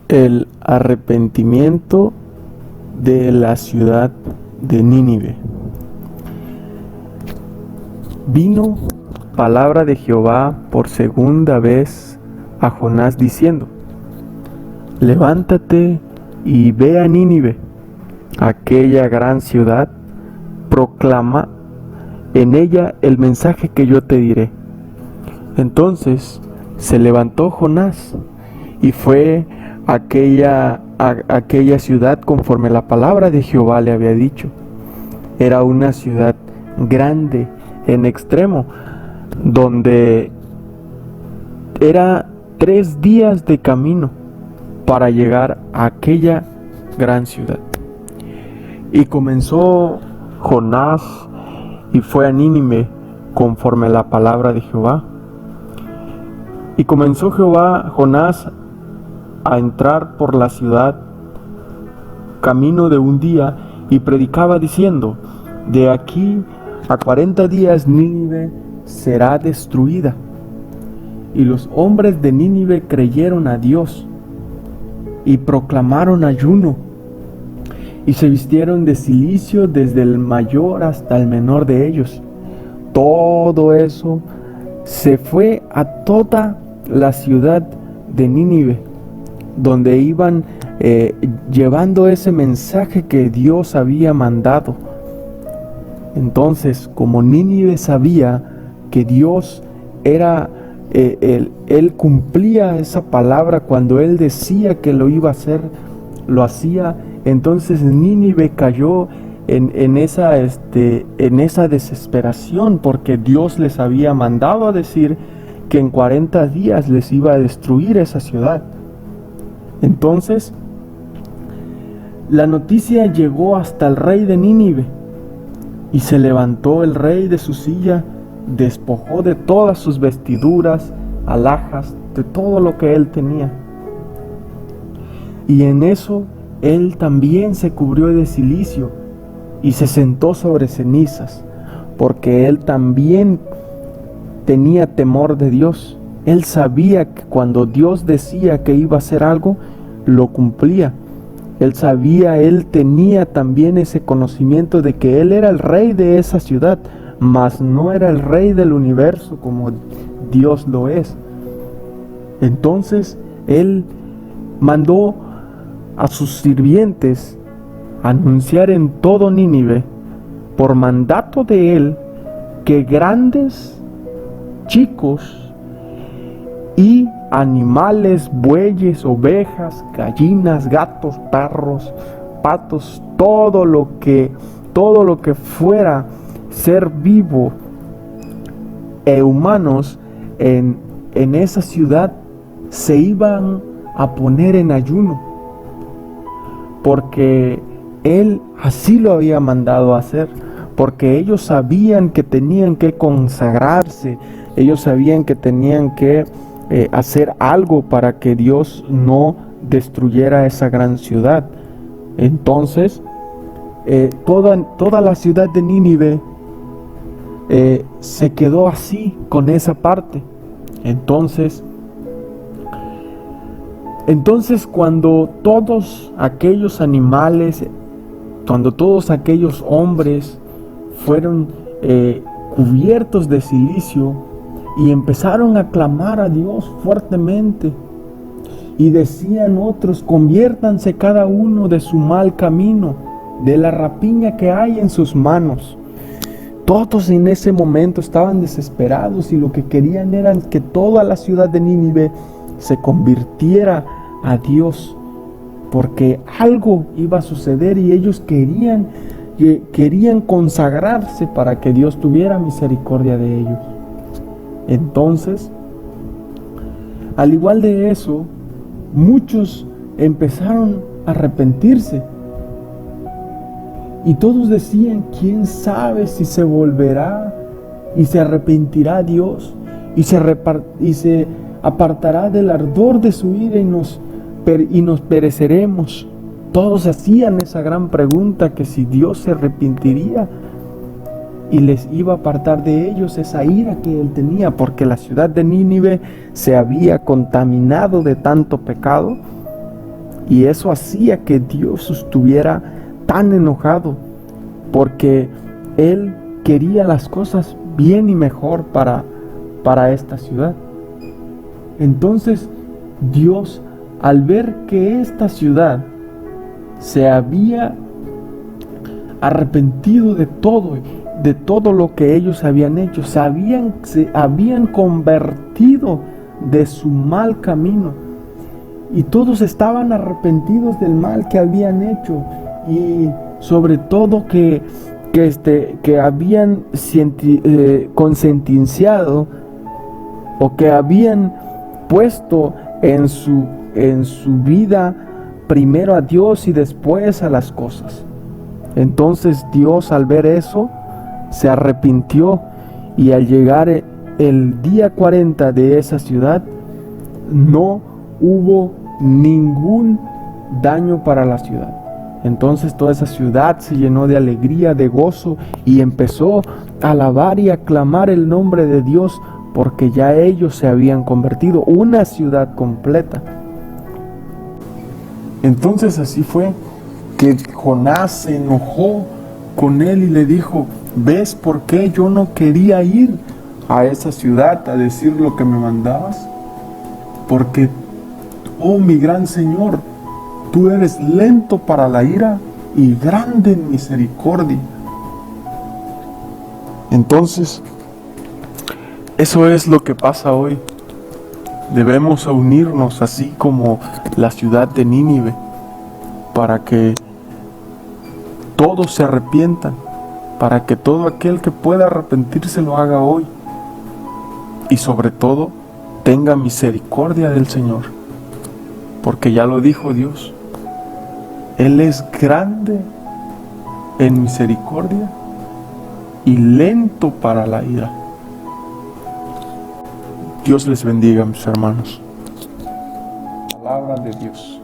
El arrepentimiento de la ciudad de Nínive. Vino palabra de Jehová por segunda vez a Jonás diciendo: levántate y ve a Nínive, aquella gran ciudad, proclama en ella el mensaje que yo te diré. Entonces se levantó Jonás y fue a aquella ciudad conforme la palabra de Jehová le había dicho. Era una ciudad grande en extremo, donde era 3 días de camino para llegar a aquella gran ciudad. Y comenzó Jonás y fue a Nínive conforme la palabra de Jehová. Y comenzó Jonás a entrar por la ciudad camino de un día y predicaba diciendo: de aquí a 40 días Nínive será destruida. Y los hombres de Nínive creyeron a Dios y proclamaron ayuno y se vistieron de cilicio desde el mayor hasta el menor de ellos. Todo eso se fue a toda la ciudad de Nínive, donde iban llevando ese mensaje que Dios había mandado. Entonces, como Nínive sabía que Dios era, él cumplía esa palabra cuando Él decía que lo iba a hacer, lo hacía. Entonces Nínive cayó en esa desesperación, porque Dios les había mandado a decir que en 40 días les iba a destruir esa ciudad. Entonces, la noticia llegó hasta el rey de Nínive, y se levantó el rey de su silla, despojó de todas sus vestiduras, alhajas, de todo lo que él tenía. Y en eso él también se cubrió de cilicio y se sentó sobre cenizas, porque él también tenía temor de Dios. Él sabía que cuando Dios decía que iba a hacer algo, lo cumplía. Él sabía, él tenía también ese conocimiento de que él era el rey de esa ciudad, mas no era el rey del universo como Dios lo es. Entonces él mandó a sus sirvientes a anunciar en todo Nínive, por mandato de él, que grandes, chicos y animales, bueyes, ovejas, gallinas, gatos, perros, patos, todo lo que fuera ser vivo e humanos en esa ciudad se iban a poner en ayuno, porque él así lo había mandado a hacer, porque ellos sabían que tenían que consagrarse, ellos sabían que tenían que hacer algo para que Dios no destruyera esa gran ciudad. Entonces toda la ciudad de Nínive se quedó así con esa parte. Entonces cuando todos aquellos animales, cuando todos aquellos hombres fueron cubiertos de cilicio, y empezaron a clamar a Dios fuertemente, y decían otros: conviértanse cada uno de su mal camino, de la rapiña que hay en sus manos. Todos en ese momento estaban desesperados, y lo que querían era que toda la ciudad de Nínive se convirtiera a Dios, porque algo iba a suceder y ellos querían consagrarse para que Dios tuviera misericordia de ellos. Entonces, al igual de eso, muchos empezaron a arrepentirse, y todos decían: ¿quién sabe si se volverá y se arrepentirá Dios y se apartará del ardor de su ira y nos pereceremos? Todos hacían esa gran pregunta, que si Dios se arrepentiría y les iba a apartar de ellos esa ira que él tenía, porque la ciudad de Nínive se había contaminado de tanto pecado. Y eso hacía que Dios estuviera tan enojado, porque Él quería las cosas bien y mejor para esta ciudad. Entonces Dios, al ver que esta ciudad se había arrepentido de todo lo que ellos habían hecho, se habían convertido de su mal camino, y todos estaban arrepentidos del mal que habían hecho, y sobre todo que habían consentienciado, o que habían puesto en su vida primero a Dios y después a las cosas. Entonces Dios, al ver eso, se arrepintió, y al llegar el día 40 de esa ciudad, no hubo ningún daño para la ciudad. Entonces toda esa ciudad se llenó de alegría, de gozo, y empezó a alabar y a aclamar el nombre de Dios, porque ya ellos se habían convertido, una ciudad completa. Entonces así fue que Jonás se enojó con él y le dijo: ¿ves por qué yo no quería ir a esa ciudad a decir lo que me mandabas? Porque, oh mi gran Señor, tú eres lento para la ira y grande en misericordia. Entonces, eso es lo que pasa hoy. Debemos unirnos así como la ciudad de Nínive, para que todos se arrepientan, para que todo aquel que pueda arrepentirse lo haga hoy, y sobre todo tenga misericordia del Señor, porque ya lo dijo Dios: Él es grande en misericordia y lento para la ira. Dios les bendiga, mis hermanos. Palabra de Dios.